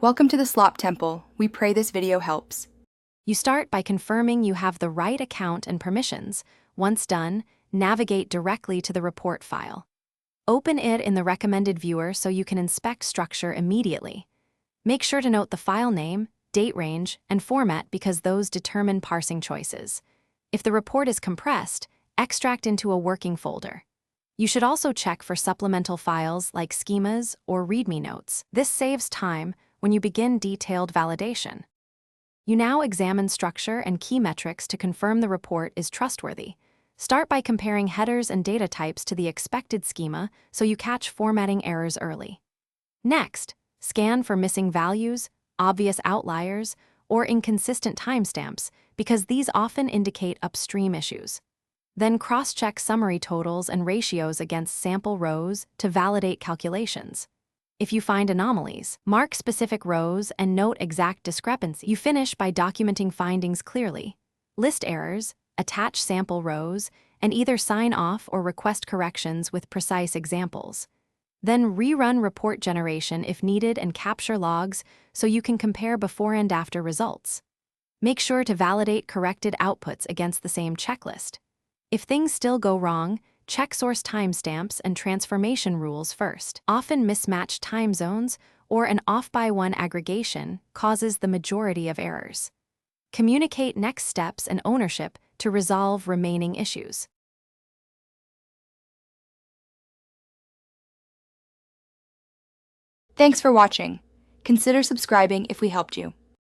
Welcome to the Slop Temple. We pray this video helps. You start by confirming you have the right account and permissions. Once done, navigate directly to the report file. Open it in the recommended viewer so you can inspect structure immediately. Make sure to note the file name, date range, and format because those determine parsing choices. If the report is compressed, extract into a working folder. You should also check for supplemental files like schemas or README notes. This saves time when you begin detailed validation. You now examine structure and key metrics to confirm the report is trustworthy. Start by comparing headers and data types to the expected schema so you catch formatting errors early. Next, scan for missing values, obvious outliers, or inconsistent timestamps because these often indicate upstream issues. Then cross-check summary totals and ratios against sample rows to validate calculations. If you find anomalies, mark specific rows and note exact discrepancies. You finish by documenting findings clearly. List errors, attach sample rows, and either sign off or request corrections with precise examples. Then rerun report generation if needed and capture logs so you can compare before and after results. Make sure to validate corrected outputs against the same checklist. If things still go wrong, check source timestamps and transformation rules first. Often mismatched time zones or an off-by-one aggregation causes the majority of errors. Communicate next steps and ownership to resolve remaining issues. Thanks for watching. Consider subscribing if we helped you.